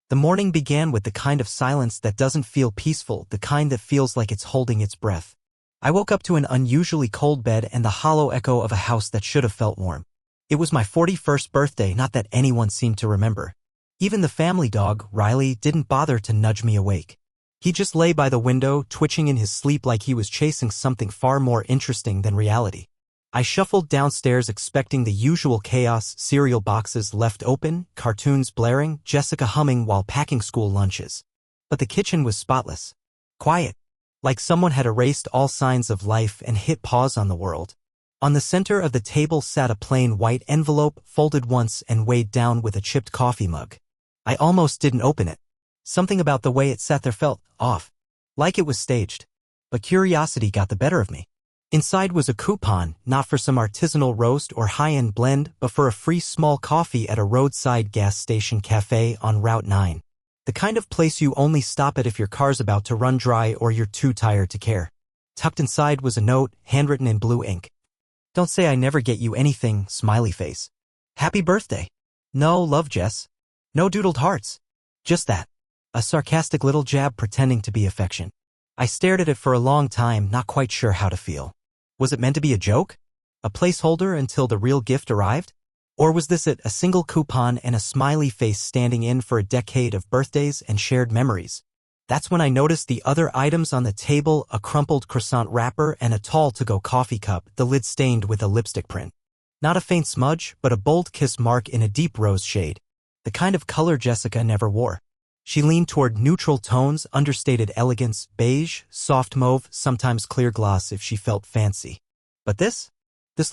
The morning began with the kind of silence that doesn't feel peaceful, the kind that feels like it's holding its breath. I woke up to an unusually cold bed and the hollow echo of a house that should have felt warm. It was my 41st birthday, not that anyone seemed to remember. Even the family dog, Riley, didn't bother to nudge me awake. He just lay by the window, twitching in his sleep like he was chasing something far more interesting than reality. I shuffled downstairs expecting the usual chaos: cereal boxes left open, cartoons blaring, Jessica humming while packing school lunches. But the kitchen was spotless. Quiet. Like someone had erased all signs of life and hit pause on the world. On the center of the table sat a plain white envelope, folded once and weighed down with a chipped coffee mug. I almost didn't open it. Something about the way it sat there felt off. Like it was staged. But curiosity got the better of me. Inside was a coupon, not for some artisanal roast or high-end blend, but for a free small coffee at a roadside gas station cafe on Route 9. The kind of place you only stop at if your car's about to run dry or you're too tired to care. Tucked inside was a note, handwritten in blue ink. "Don't say I never get you anything, smiley face. Happy birthday." "No, love, Jess." No doodled hearts. Just that. A sarcastic little jab pretending to be affection. I stared at it for a long time, not quite sure how to feel. Was it meant to be a joke? A placeholder until the real gift arrived? Or was this it, a single coupon and a smiley face standing in for a decade of birthdays and shared memories? That's when I noticed the other items on the table: a crumpled croissant wrapper and a tall to-go coffee cup, the lid stained with a lipstick print. Not a faint smudge, but a bold kiss mark in a deep rose shade. The kind of color Jessica never wore. She leaned toward neutral tones, understated elegance, beige, soft mauve, sometimes clear gloss if she felt fancy. But this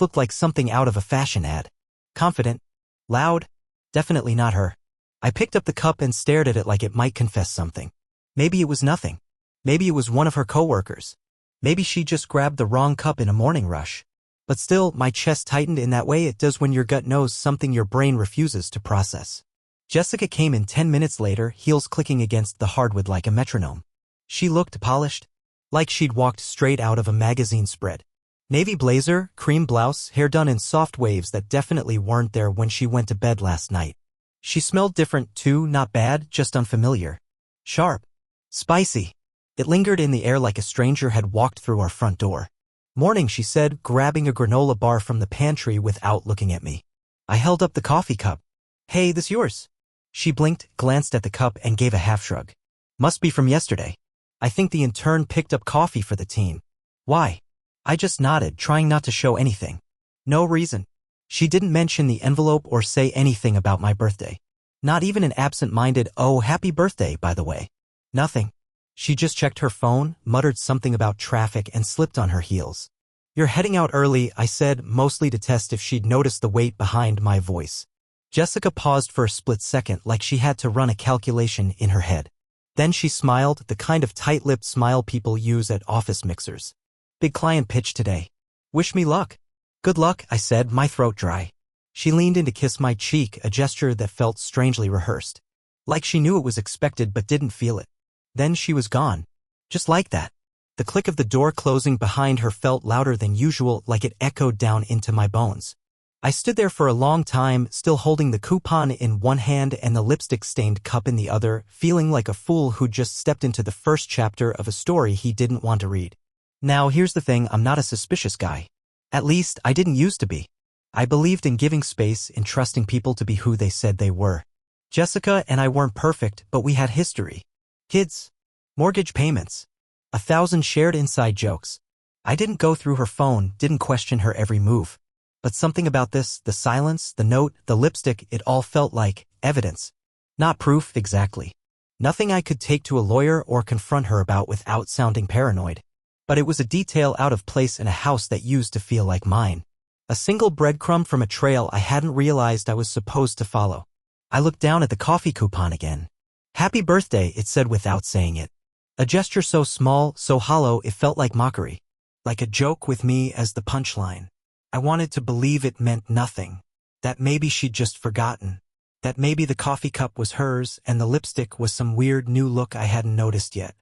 looked like something out of a fashion ad. Confident. Loud. Definitely not her. I picked up the cup and stared at it like it might confess something. Maybe it was nothing. Maybe it was one of her coworkers. Maybe she just grabbed the wrong cup in a morning rush. But still, my chest tightened in that way it does when your gut knows something your brain refuses to process. Jessica came in 10 minutes later, heels clicking against the hardwood like a metronome. She looked polished, like she'd walked straight out of a magazine spread. Navy blazer, cream blouse, hair done in soft waves that definitely weren't there when she went to bed last night. She smelled different too, not bad, just unfamiliar. Sharp. Spicy. It lingered in the air like a stranger had walked through our front door. "Morning," she said, grabbing a granola bar from the pantry without looking at me. I held up the coffee cup. "Hey, this yours?" She blinked, glanced at the cup, and gave a half shrug. "Must be from yesterday. I think the intern picked up coffee for the team." "Why?" I just nodded, trying not to show anything. "No reason." She didn't mention the envelope or say anything about my birthday. Not even an absent-minded, "Oh, happy birthday, by the way." Nothing. She just checked her phone, muttered something about traffic, and slipped on her heels. "You're heading out early," I said, mostly to test if she'd noticed the weight behind my voice. Jessica paused for a split second, like she had to run a calculation in her head. Then she smiled, the kind of tight-lipped smile people use at office mixers. "Big client pitch today. Wish me luck." "Good luck," I said, my throat dry. She leaned in to kiss my cheek, a gesture that felt strangely rehearsed. Like she knew it was expected but didn't feel it. Then she was gone. Just like that. The click of the door closing behind her felt louder than usual, like it echoed down into my bones. I stood there for a long time, still holding the coupon in one hand and the lipstick-stained cup in the other, feeling like a fool who'd just stepped into the first chapter of a story he didn't want to read. Now, here's the thing: I'm not a suspicious guy. At least, I didn't used to be. I believed in giving space, in trusting people to be who they said they were. Jessica and I weren't perfect, but we had history. Kids. Mortgage payments. 1,000 shared inside jokes. I didn't go through her phone, didn't question her every move. But something about this, the silence, the note, the lipstick, it all felt like evidence. Not proof, exactly. Nothing I could take to a lawyer or confront her about without sounding paranoid. But it was a detail out of place in a house that used to feel like mine. A single breadcrumb from a trail I hadn't realized I was supposed to follow. I looked down at the coffee coupon again. "Happy birthday," it said without saying it. A gesture so small, so hollow, it felt like mockery. Like a joke with me as the punchline. I wanted to believe it meant nothing. That maybe she'd just forgotten. That maybe the coffee cup was hers and the lipstick was some weird new look I hadn't noticed yet.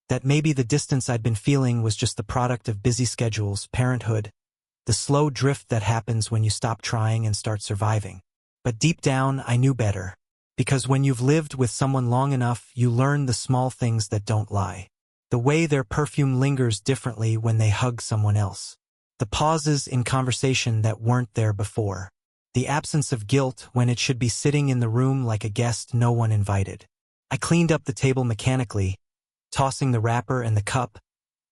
That maybe the distance I'd been feeling was just the product of busy schedules, parenthood, the slow drift that happens when you stop trying and start surviving. But deep down, I knew better. Because when you've lived with someone long enough, you learn the small things that don't lie. The way their perfume lingers differently when they hug someone else. The pauses in conversation that weren't there before. The absence of guilt when it should be sitting in the room like a guest no one invited. I cleaned up the table mechanically, tossing the wrapper and the cup,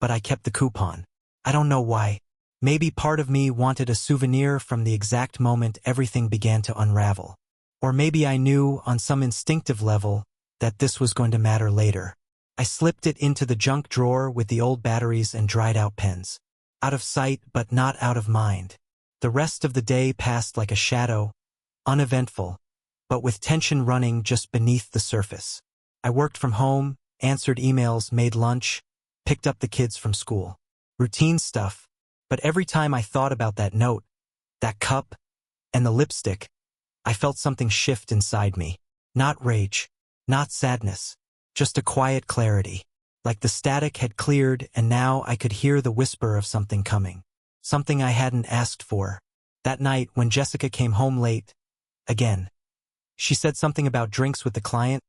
but I kept the coupon. I don't know why. Maybe part of me wanted a souvenir from the exact moment everything began to unravel. Or maybe I knew, on some instinctive level, that this was going to matter later. I slipped it into the junk drawer with the old batteries and dried-out pens. Out of sight, but not out of mind. The rest of the day passed like a shadow, uneventful, but with tension running just beneath the surface. I worked from home, answered emails, made lunch, picked up the kids from school. Routine stuff, but every time I thought about that note, that cup, and the lipstick, I felt something shift inside me. Not rage, not sadness, just a quiet clarity. Like the static had cleared and now I could hear the whisper of something coming. Something I hadn't asked for. That night when Jessica came home late, again. She said something about drinks with the client,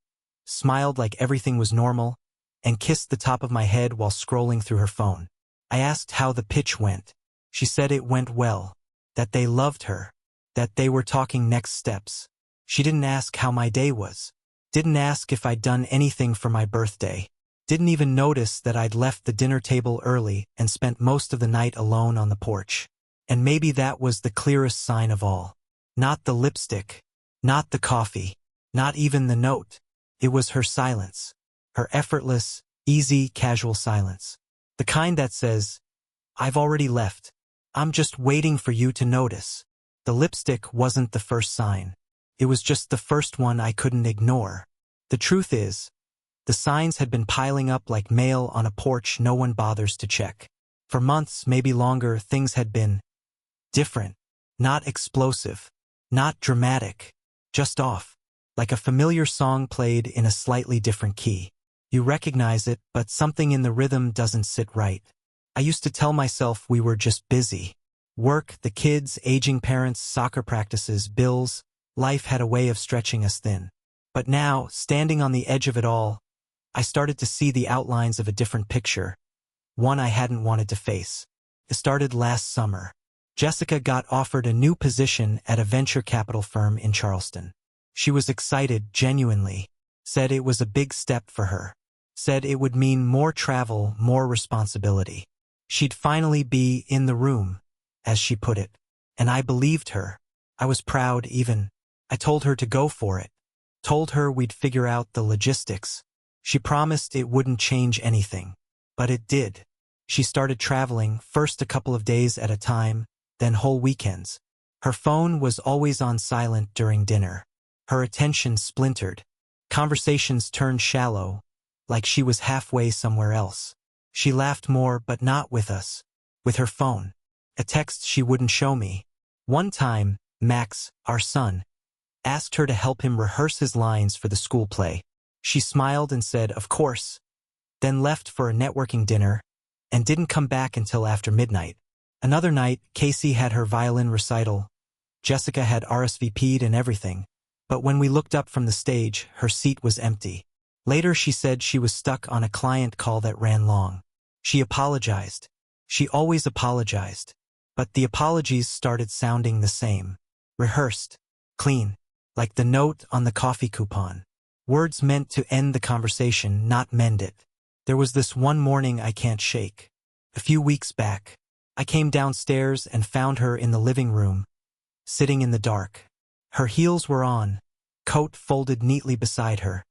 smiled like everything was normal, and kissed the top of my head while scrolling through her phone. I asked how the pitch went. She said it went well, that they loved her, that they were talking next steps. She didn't ask how my day was. Didn't ask if I'd done anything for my birthday. Didn't even notice that I'd left the dinner table early and spent most of the night alone on the porch. And maybe that was the clearest sign of all. Not the lipstick, not the coffee, not even the note. It was her silence. Her effortless, easy, casual silence. The kind that says, "I've already left. I'm just waiting for you to notice." The lipstick wasn't the first sign. It was just the first one I couldn't ignore. The truth is, the signs had been piling up like mail on a porch no one bothers to check. For months, maybe longer, things had been different. Not explosive. Not dramatic. Just off. Like a familiar song played in a slightly different key. You recognize it, but something in the rhythm doesn't sit right. I used to tell myself we were just busy. Work, the kids, aging parents, soccer practices, bills. Life had a way of stretching us thin. But now, standing on the edge of it all, I started to see the outlines of a different picture, one I hadn't wanted to face. It started last summer. Jessica got offered a new position at a venture capital firm in Charleston. She was excited, genuinely. Said it was a big step for her. Said it would mean more travel, more responsibility. She'd finally be in the room, as she put it. And I believed her. I was proud even. I told her to go for it. Told her we'd figure out the logistics. She promised it wouldn't change anything. But it did. She started traveling, first a couple of days at a time, then whole weekends. Her phone was always on silent during dinner. Her attention splintered. Conversations turned shallow, like she was halfway somewhere else. She laughed more, but not with us. With her phone. A text she wouldn't show me. One time, Max, our son, asked her to help him rehearse his lines for the school play. She smiled and said, "Of course," then left for a networking dinner and didn't come back until after midnight. Another night, Casey had her violin recital. Jessica had RSVP'd and everything, but when we looked up from the stage, her seat was empty. Later she said she was stuck on a client call that ran long. She apologized. She always apologized. But the apologies started sounding the same. Rehearsed. Clean. Like the note on the coffee coupon. Words meant to end the conversation, not mend it. There was this one morning I can't shake. A few weeks back. I came downstairs and found her in the living room, sitting in the dark. Her heels were on, coat folded neatly beside her,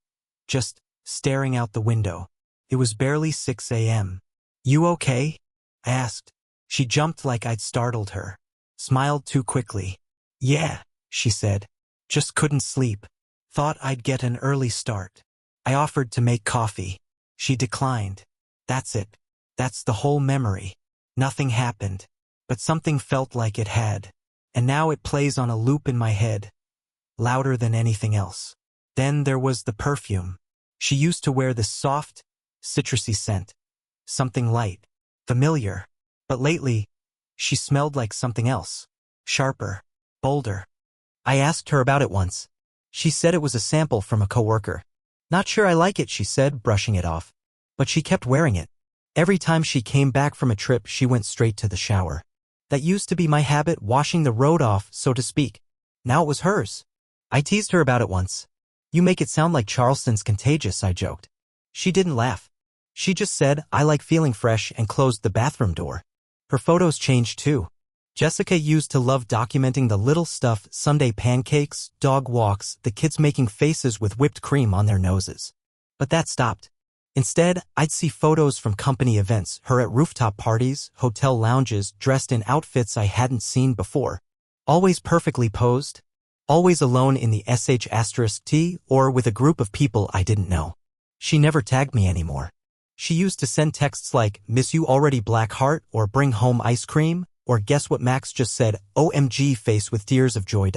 just staring out the window. It was barely 6 a.m. "You okay?" I asked. She jumped like I'd startled her. Smiled too quickly. "Yeah," she said. "Just couldn't sleep. Thought I'd get an early start." I offered to make coffee. She declined. That's it. That's the whole memory. Nothing happened. But something felt like it had. And now it plays on a loop in my head. Louder than anything else. Then there was the perfume. She used to wear this soft, citrusy scent. Something light. Familiar. But lately, she smelled like something else. Sharper. Bolder. I asked her about it once. She said it was a sample from a coworker. Not sure I like it, she said, brushing it off. But she kept wearing it. Every time she came back from a trip, she went straight to the shower. That used to be my habit, washing the road off, so to speak. Now it was hers. I teased her about it once. You make it sound like Charleston's contagious, I joked. She didn't laugh. She just said, I like feeling fresh, and closed the bathroom door. Her photos changed too. Jessica used to love documenting the little stuff: Sunday pancakes, dog walks, the kids making faces with whipped cream on their noses. But that stopped. Instead, I'd see photos from company events, her at rooftop parties, hotel lounges, dressed in outfits I hadn't seen before. Always perfectly posed. Always alone in the sh*t, or with a group of people I didn't know. She never tagged me anymore. She used to send texts like, "Miss you already, black heart," or "Bring home ice cream," or "Guess what Max just said, OMG," face with tears of joy.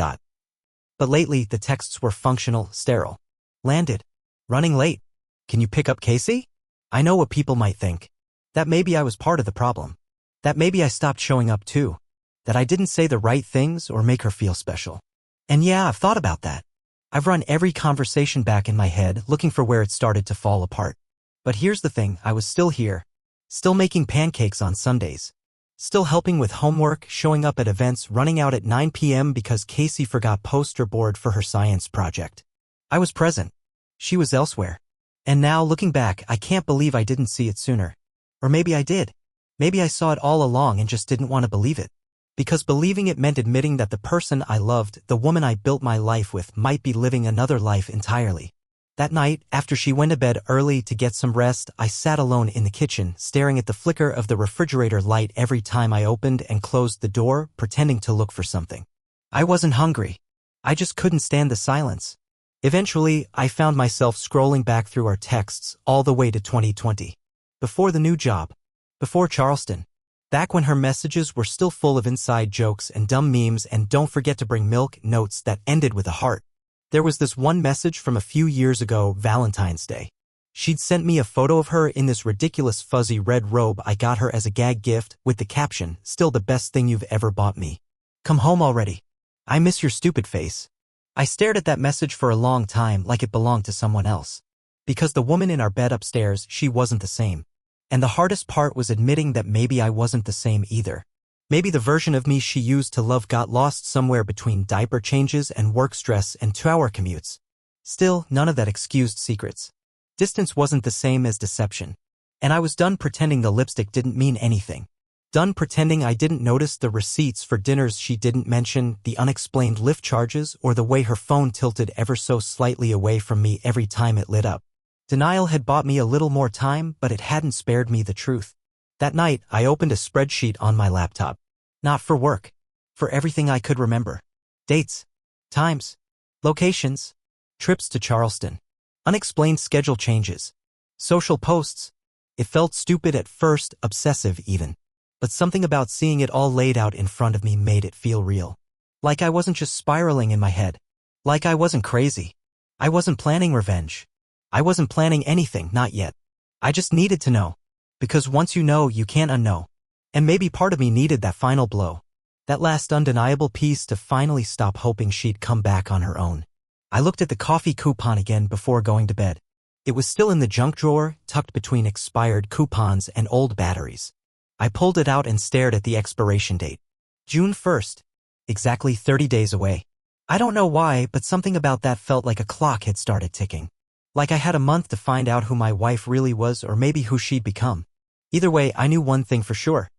But lately, the texts were functional, sterile. Landed. Running late. Can you pick up Casey? I know what people might think. That maybe I was part of the problem. That maybe I stopped showing up too. That I didn't say the right things or make her feel special. And yeah, I've thought about that. I've run every conversation back in my head, looking for where it started to fall apart. But here's the thing, I was still here. Still making pancakes on Sundays. Still helping with homework, showing up at events, running out at 9 p.m. because Casey forgot poster board for her science project. I was present. She was elsewhere. And now, looking back, I can't believe I didn't see it sooner. Or maybe I did. Maybe I saw it all along and just didn't want to believe it. Because believing it meant admitting that the person I loved, the woman I built my life with, might be living another life entirely. That night, after she went to bed early to get some rest, I sat alone in the kitchen, staring at the flicker of the refrigerator light every time I opened and closed the door, pretending to look for something. I wasn't hungry. I just couldn't stand the silence. Eventually, I found myself scrolling back through our texts all the way to 2020. Before the new job. Before Charleston. Back when her messages were still full of inside jokes and dumb memes and "don't forget to bring milk" notes that ended with a heart. There was this one message from a few years ago, Valentine's Day. She'd sent me a photo of her in this ridiculous fuzzy red robe I got her as a gag gift, with the caption, "Still the best thing you've ever bought me. Come home already. I miss your stupid face." I stared at that message for a long time, like it belonged to someone else. Because the woman in our bed upstairs, she wasn't the same. And the hardest part was admitting that maybe I wasn't the same either. Maybe the version of me she used to love got lost somewhere between diaper changes and work stress and 2-hour commutes. Still, none of that excused secrets. Distance wasn't the same as deception. And I was done pretending the lipstick didn't mean anything. Done pretending I didn't notice the receipts for dinners she didn't mention, the unexplained Lyft charges, or the way her phone tilted ever so slightly away from me every time it lit up. Denial had bought me a little more time, but it hadn't spared me the truth. That night, I opened a spreadsheet on my laptop. Not for work. For everything I could remember. Dates. Times. Locations. Trips to Charleston. Unexplained schedule changes. Social posts. It felt stupid at first, obsessive even. But something about seeing it all laid out in front of me made it feel real. Like I wasn't just spiraling in my head. Like I wasn't crazy. I wasn't planning revenge. I wasn't planning anything, not yet. I just needed to know. Because once you know, you can't unknow. And maybe part of me needed that final blow. That last undeniable piece to finally stop hoping she'd come back on her own. I looked at the coffee coupon again before going to bed. It was still in the junk drawer, tucked between expired coupons and old batteries. I pulled it out and stared at the expiration date. June 1st. Exactly 30 days away. I don't know why, but something about that felt like a clock had started ticking. Like I had a month to find out who my wife really was, or maybe who she'd become. Either way, I knew one thing for sure.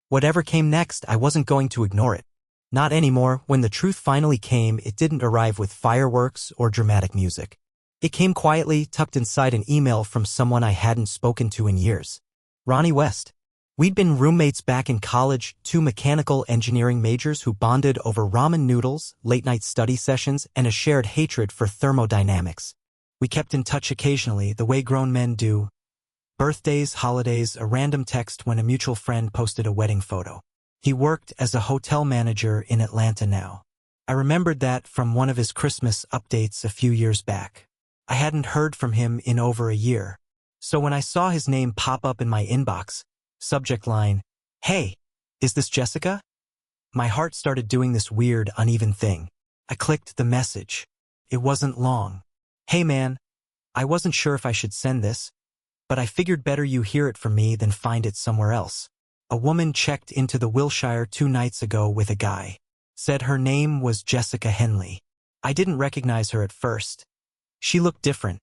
Whatever came next, I wasn't going to ignore it. Not anymore. When the truth finally came, it didn't arrive with fireworks or dramatic music. It came quietly, tucked inside an email from someone I hadn't spoken to in years. Ronnie West. We'd been roommates back in college, 2 mechanical engineering majors who bonded over ramen noodles, late-night study sessions, and a shared hatred for thermodynamics. We kept in touch occasionally, the way grown men do. Birthdays, holidays, a random text when a mutual friend posted a wedding photo. He worked as a hotel manager in Atlanta now. I remembered that from one of his Christmas updates a few years back. I hadn't heard from him in over a year. So when I saw his name pop up in my inbox, subject line, "Hey, is this Jessica?" My heart started doing this weird, uneven thing. I clicked the message. It wasn't long. "Hey man, I wasn't sure if I should send this, but I figured better you hear it from me than find it somewhere else. A woman checked into the Wilshire 2 nights ago with a guy. Said her name was Jessica Henley. I didn't recognize her at first. She looked different,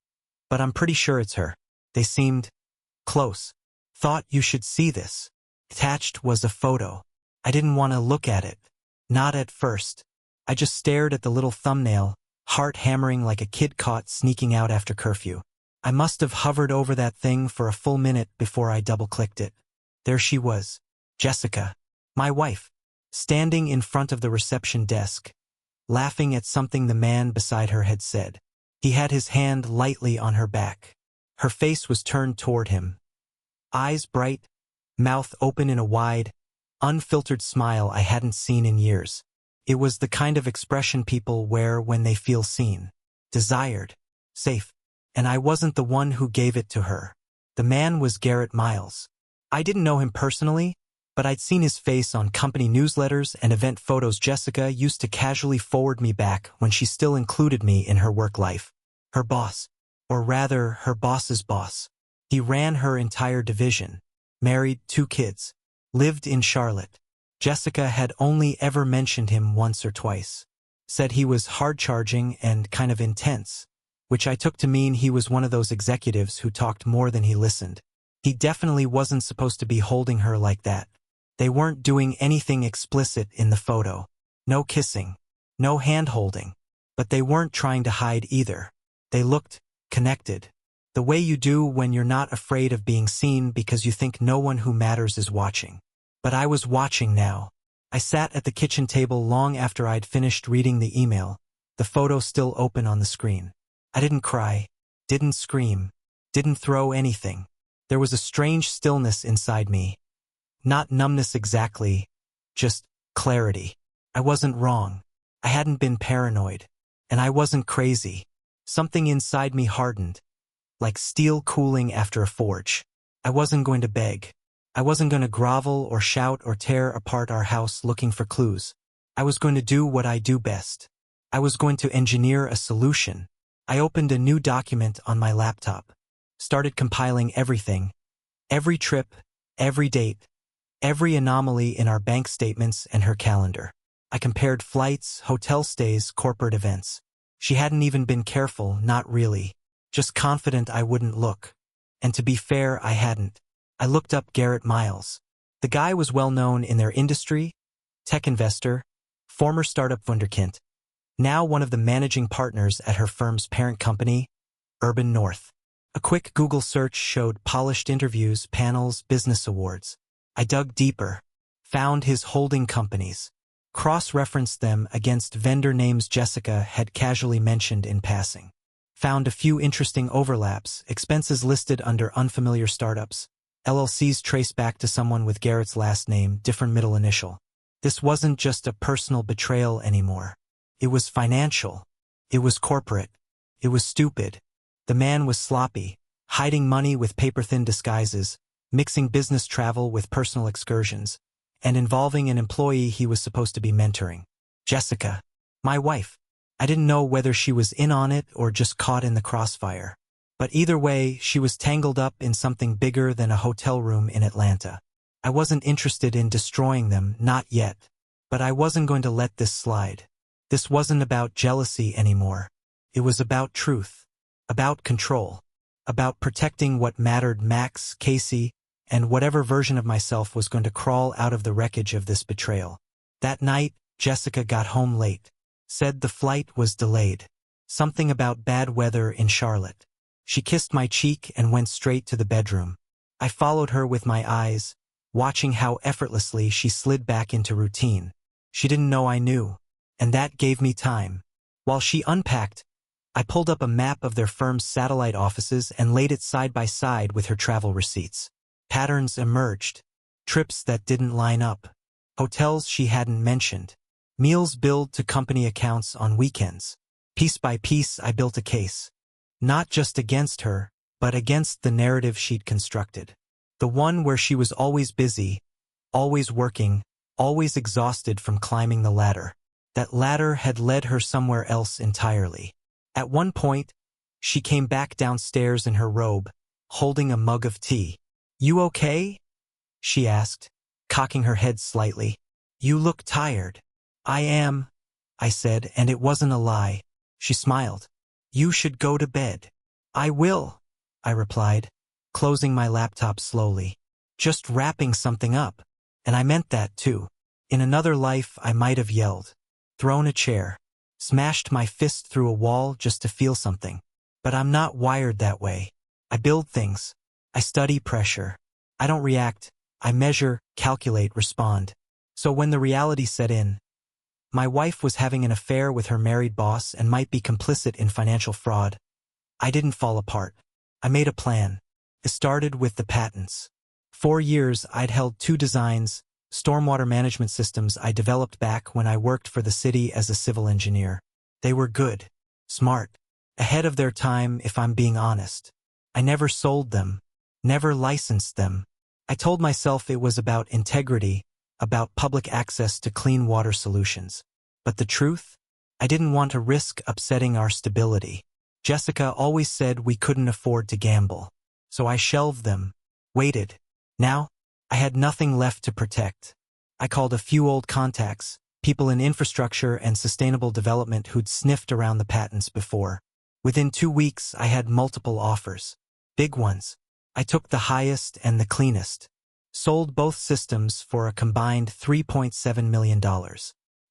but I'm pretty sure it's her. They seemed close. Thought you should see this." Attached was a photo. I didn't want to look at it. Not at first. I just stared at the little thumbnail, heart hammering like a kid caught sneaking out after curfew. I must have hovered over that thing for a full minute before I double-clicked it. There she was, Jessica, my wife, standing in front of the reception desk, laughing at something the man beside her had said. He had his hand lightly on her back. Her face was turned toward him. Eyes bright, mouth open in a wide, unfiltered smile I hadn't seen in years. It was the kind of expression people wear when they feel seen, desired, safe. And I wasn't the one who gave it to her. The man was Garrett Miles. I didn't know him personally, but I'd seen his face on company newsletters and event photos Jessica used to casually forward me back when she still included me in her work life. Her boss, or rather her boss's boss. He ran her entire division, married 2 kids, lived in Charlotte. Jessica had only ever mentioned him once or twice. Said he was hard-charging and kind of intense, which I took to mean he was one of those executives who talked more than he listened. He definitely wasn't supposed to be holding her like that. They weren't doing anything explicit in the photo. No kissing, no hand-holding. But they weren't trying to hide either. They looked connected. The way you do when you're not afraid of being seen because you think no one who matters is watching. But I was watching now. I sat at the kitchen table long after I'd finished reading the email, the photo still open on the screen. I didn't cry, didn't scream, didn't throw anything. There was a strange stillness inside me. Not numbness exactly, just clarity. I wasn't wrong. I hadn't been paranoid. And I wasn't crazy. Something inside me hardened, like steel cooling after a forge. I wasn't going to beg. I wasn't going to grovel or shout or tear apart our house looking for clues. I was going to do what I do best. I was going to engineer a solution. I opened a new document on my laptop, started compiling everything, every trip, every date, every anomaly in our bank statements and her calendar. I compared flights, hotel stays, corporate events. She hadn't even been careful, not really, just confident I wouldn't look. And to be fair, I hadn't. I looked up Garrett Miles. The guy was well known in their industry, tech investor, former startup wunderkind. Now one of the managing partners at her firm's parent company, Urban North. A quick Google search showed polished interviews, panels, business awards. I dug deeper, found his holding companies, cross-referenced them against vendor names Jessica had casually mentioned in passing. Found a few interesting overlaps, expenses listed under unfamiliar startups, LLCs traced back to someone with Garrett's last name, different middle initial. This wasn't just a personal betrayal anymore. It was financial. It was corporate. It was stupid. The man was sloppy, hiding money with paper-thin disguises, mixing business travel with personal excursions, and involving an employee he was supposed to be mentoring. Jessica, my wife. I didn't know whether she was in on it or just caught in the crossfire. But either way, she was tangled up in something bigger than a hotel room in Atlanta. I wasn't interested in destroying them, not yet. But I wasn't going to let this slide. This wasn't about jealousy anymore. It was about truth, about control, about protecting what mattered Max, Casey, and whatever version of myself was going to crawl out of the wreckage of this betrayal. That night, Jessica got home late. Said the flight was delayed. Something about bad weather in Charlotte. She kissed my cheek and went straight to the bedroom. I followed her with my eyes, watching how effortlessly she slid back into routine. She didn't know I knew. And that gave me time. While she unpacked, I pulled up a map of their firm's satellite offices and laid it side by side with her travel receipts. Patterns emerged. Trips that didn't line up. Hotels she hadn't mentioned. Meals billed to company accounts on weekends. Piece by piece, I built a case. Not just against her, but against the narrative she'd constructed. The one where she was always busy, always working, always exhausted from climbing the ladder. That ladder had led her somewhere else entirely. At one point, she came back downstairs in her robe, holding a mug of tea. "You okay?" she asked, cocking her head slightly. "You look tired." "I am," I said, and it wasn't a lie. She smiled. "You should go to bed." "I will," I replied, closing my laptop slowly. "Just wrapping something up." And I meant that too. In another life, I might have yelled, thrown a chair, smashed my fist through a wall just to feel something. But I'm not wired that way. I build things. I study pressure. I don't react. I measure, calculate, respond. So when the reality set in, my wife was having an affair with her married boss and might be complicit in financial fraud, I didn't fall apart. I made a plan. It started with the patents. 4 years I'd held 2 designs, stormwater management systems I developed back when I worked for the city as a civil engineer. They were good, smart, ahead of their time if I'm being honest. I never sold them, never licensed them. I told myself it was about integrity, about public access to clean water solutions. But the truth? I didn't want to risk upsetting our stability. Jessica always said we couldn't afford to gamble. So I shelved them, waited. Now, I had nothing left to protect. I called a few old contacts, people in infrastructure and sustainable development who'd sniffed around the patents before. Within 2 weeks, I had multiple offers. Big ones. I took the highest and the cleanest. Sold both systems for a combined $3.7 million.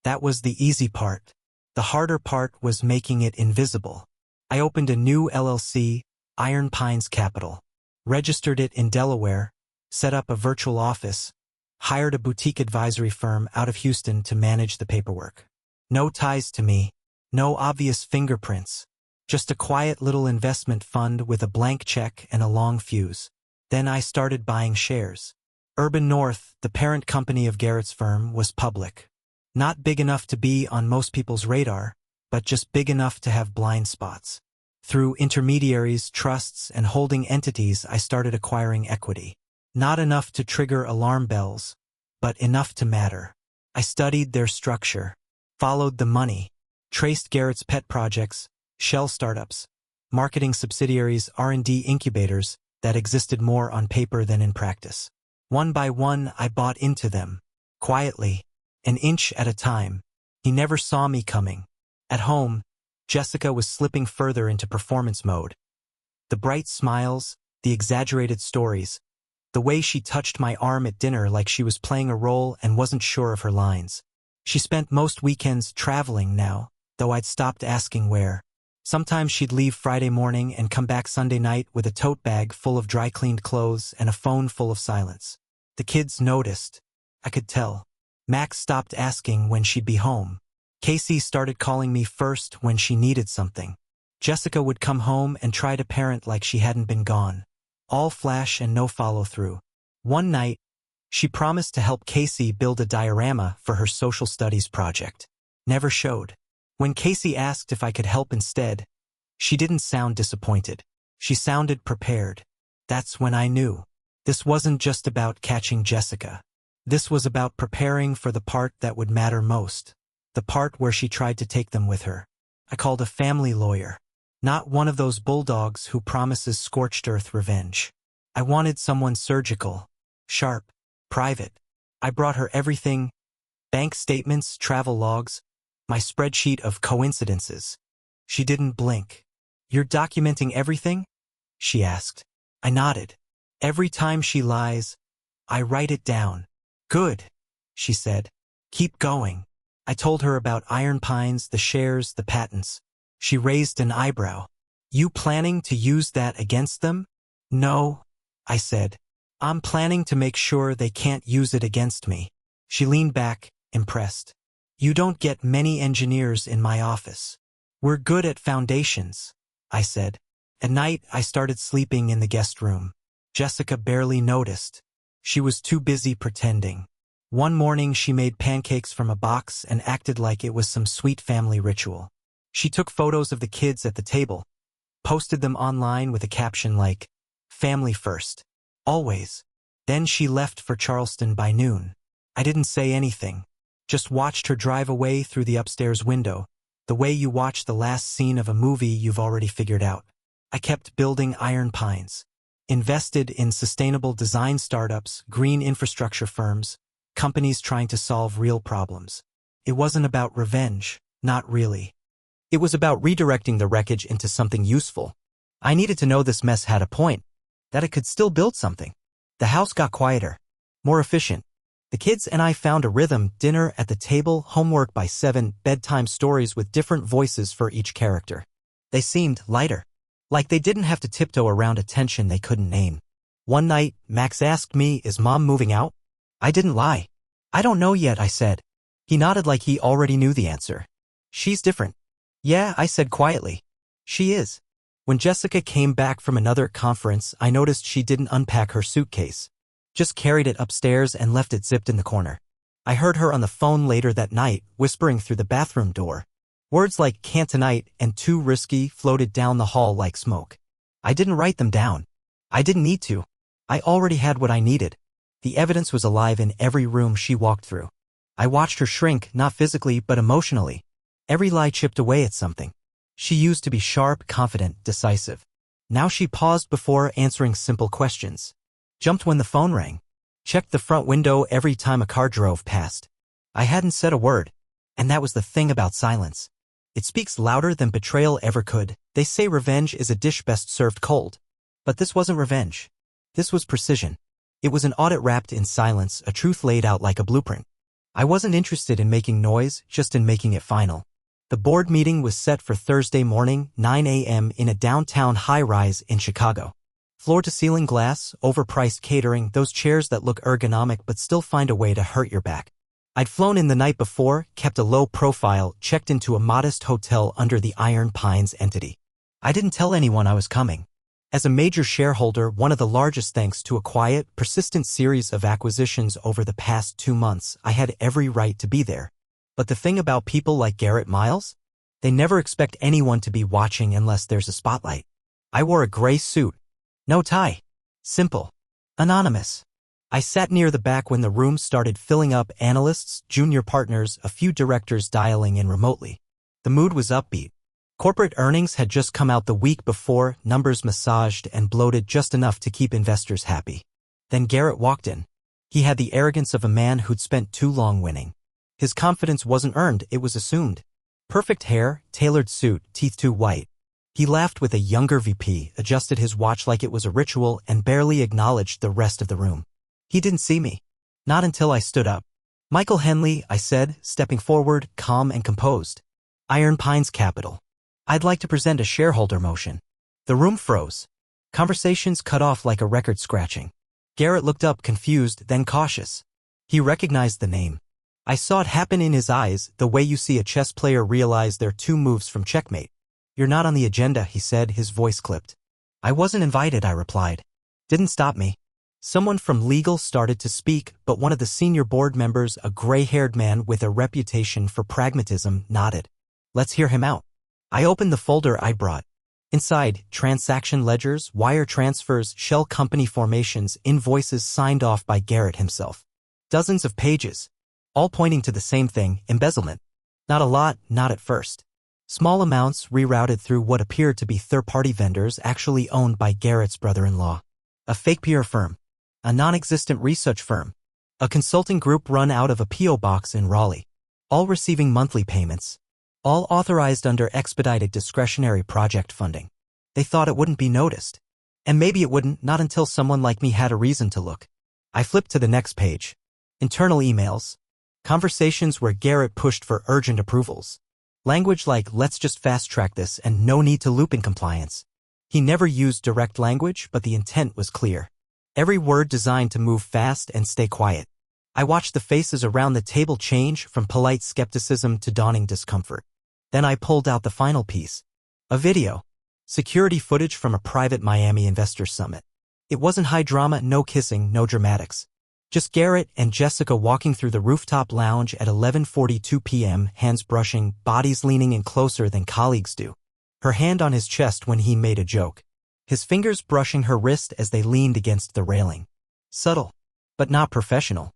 That was the easy part. The harder part was making it invisible. I opened a new LLC, Iron Pines Capital, registered it in Delaware, set up a virtual office, hired a boutique advisory firm out of Houston to manage the paperwork. No ties to me, no obvious fingerprints, just a quiet little investment fund with a blank check and a long fuse. Then I started buying shares. Urban North, the parent company of Garrett's firm, was public. Not big enough to be on most people's radar, but just big enough to have blind spots. Through intermediaries, trusts, and holding entities, I started acquiring equity. Not enough to trigger alarm bells, but enough to matter. I studied their structure, followed the money, traced Garrett's pet projects, shell startups, marketing subsidiaries, R&D incubators that existed more on paper than in practice. One by one, I bought into them, quietly, an inch at a time. He never saw me coming. At home, Jessica was slipping further into performance mode. The bright smiles, the exaggerated stories, the way she touched my arm at dinner like she was playing a role and wasn't sure of her lines. She spent most weekends traveling now, though I'd stopped asking where. Sometimes she'd leave Friday morning and come back Sunday night with a tote bag full of dry-cleaned clothes and a phone full of silence. The kids noticed. I could tell. Max stopped asking when she'd be home. Casey started calling me first when she needed something. Jessica would come home and try to parent like she hadn't been gone. All flash and no follow-through. One night, she promised to help Casey build a diorama for her social studies project. Never showed. When Casey asked if I could help instead, she didn't sound disappointed. She sounded prepared. That's when I knew. This wasn't just about catching Jessica. This was about preparing for the part that would matter most. The part where she tried to take them with her. I called a family lawyer. Not one of those bulldogs who promises scorched earth revenge. I wanted someone surgical, sharp, private. I brought her everything: bank statements, travel logs, my spreadsheet of coincidences. She didn't blink. "You're documenting everything?" she asked. I nodded. "Every time she lies, I write it down." "Good," she said. "Keep going." I told her about Iron Pines, the shares, the patents. She raised an eyebrow. "You planning to use that against them?" "No," I said. "I'm planning to make sure they can't use it against me." She leaned back, impressed. "You don't get many engineers in my office." "We're good at foundations," I said. At night, I started sleeping in the guest room. Jessica barely noticed. She was too busy pretending. One morning, she made pancakes from a box and acted like it was some sweet family ritual. She took photos of the kids at the table, posted them online with a caption like, "Family first. Always." Then she left for Charleston by noon. I didn't say anything, just watched her drive away through the upstairs window, The way you watch the last scene of a movie you've already figured out. I kept building Iron Pines. Invested in sustainable design startups, green infrastructure firms, companies trying to solve real problems. It wasn't about revenge, not really. It was about redirecting the wreckage into something useful. I needed to know this mess had a point, that it could still build something. The house got quieter, more efficient. The kids and I found a rhythm: dinner at the table, homework by 7, bedtime stories with different voices for each character. They seemed lighter, like they didn't have to tiptoe around a tension they couldn't name. One night, Max asked me, "Is Mom moving out?" I didn't lie. "I don't know yet," I said. He nodded like he already knew the answer. "She's different." "Yeah," I said quietly. "She is." When Jessica came back from another conference, I noticed she didn't unpack her suitcase. Just carried it upstairs and left it zipped in the corner. I heard her on the phone later that night, whispering through the bathroom door. Words like "can't tonight" and "too risky" floated down the hall like smoke. I didn't write them down. I didn't need to. I already had what I needed. The evidence was alive in every room she walked through. I watched her shrink, not physically but emotionally. Every lie chipped away at something. She used to be sharp, confident, decisive. Now she paused before answering simple questions. Jumped when the phone rang. Checked the front window every time a car drove past. I hadn't said a word. And that was the thing about silence. It speaks louder than betrayal ever could. They say revenge is a dish best served cold. But this wasn't revenge. This was precision. It was an audit wrapped in silence, a truth laid out like a blueprint. I wasn't interested in making noise, just in making it final. The board meeting was set for Thursday morning, 9 a.m. in a downtown high-rise in Chicago. Floor-to-ceiling glass, overpriced catering, those chairs that look ergonomic but still find a way to hurt your back. I'd flown in the night before, kept a low profile, checked into a modest hotel under the Iron Pines entity. I didn't tell anyone I was coming. As a major shareholder, one of the largest thanks to a quiet, persistent series of acquisitions over the past 2 months, I had every right to be there. But the thing about people like Garrett Miles? They never expect anyone to be watching unless there's a spotlight. I wore a gray suit. No tie. Simple. Anonymous. I sat near the back when the room started filling up: analysts, junior partners, a few directors dialing in remotely. The mood was upbeat. Corporate earnings had just come out the week before, numbers massaged and bloated just enough to keep investors happy. Then Garrett walked in. He had the arrogance of a man who'd spent too long winning. His confidence wasn't earned, it was assumed. Perfect hair, tailored suit, teeth too white. He laughed with a younger VP, adjusted his watch like it was a ritual, and barely acknowledged the rest of the room. He didn't see me. Not until I stood up. "Michael Henley," I said, stepping forward, calm and composed. "Iron Pines Capital. I'd like to present a shareholder motion." The room froze. Conversations cut off like a record scratching. Garrett looked up, confused, then cautious. He recognized the name. I saw it happen in his eyes, the way you see a chess player realize they're 2 moves from checkmate. "You're not on the agenda," he said, his voice clipped. "I wasn't invited," I replied. Didn't stop me. Someone from legal started to speak, but one of the senior board members, a gray-haired man with a reputation for pragmatism, nodded. "Let's hear him out." I opened the folder I brought. Inside, transaction ledgers, wire transfers, shell company formations, invoices signed off by Garrett himself. Dozens of pages. All pointing to the same thing: embezzlement. Not a lot, not at first. Small amounts rerouted through what appeared to be third-party vendors actually owned by Garrett's brother-in-law. A fake PR firm. A non-existent research firm. A consulting group run out of a P.O. box in Raleigh. All receiving monthly payments. All authorized under expedited discretionary project funding. They thought it wouldn't be noticed. And maybe it wouldn't, not until someone like me had a reason to look. I flipped to the next page. Internal emails. Conversations where Garrett pushed for urgent approvals. Language like "let's just fast-track this" and "no need to loop in compliance." He never used direct language, but the intent was clear. Every word designed to move fast and stay quiet. I watched the faces around the table change from polite skepticism to dawning discomfort. Then I pulled out the final piece. A video. Security footage from a private Miami investor summit. It wasn't high drama, no kissing, no dramatics. Just Garrett and Jessica walking through the rooftop lounge at 11:42 p.m., hands brushing, bodies leaning in closer than colleagues do. Her hand on his chest when he made a joke. His fingers brushing her wrist as they leaned against the railing. Subtle, but not professional.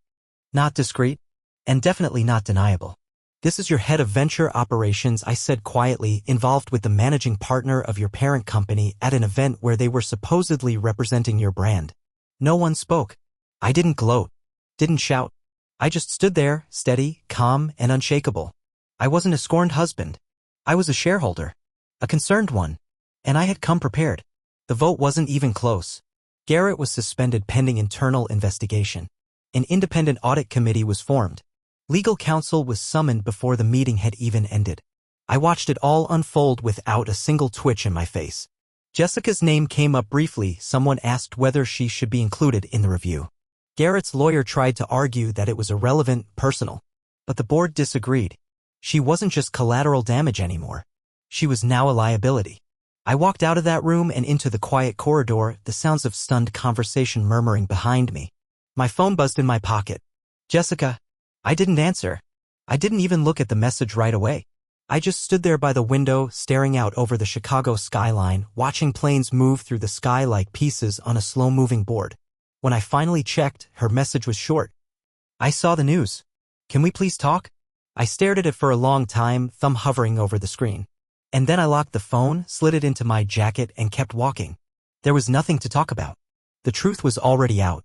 Not discreet, and definitely not deniable. This is your head of venture operations, I said quietly, involved with the managing partner of your parent company at an event where they were supposedly representing your brand. No one spoke. I didn't gloat. Didn't shout. I just stood there, steady, calm, and unshakable. I wasn't a scorned husband. I was a shareholder. A concerned one. And I had come prepared. The vote wasn't even close. Garrett was suspended pending internal investigation. An independent audit committee was formed. Legal counsel was summoned before the meeting had even ended. I watched it all unfold without a single twitch in my face. Jessica's name came up briefly. Someone asked whether she should be included in the review. Garrett's lawyer tried to argue that it was irrelevant, personal. But the board disagreed. She wasn't just collateral damage anymore. She was now a liability. I walked out of that room and into the quiet corridor, the sounds of stunned conversation murmuring behind me. My phone buzzed in my pocket. Jessica. I didn't answer. I didn't even look at the message right away. I just stood there by the window, staring out over the Chicago skyline, watching planes move through the sky like pieces on a slow-moving board. When I finally checked, her message was short. I saw the news. Can we please talk? I stared at it for a long time, thumb hovering over the screen. And then I locked the phone, slid it into my jacket, and kept walking. There was nothing to talk about. The truth was already out.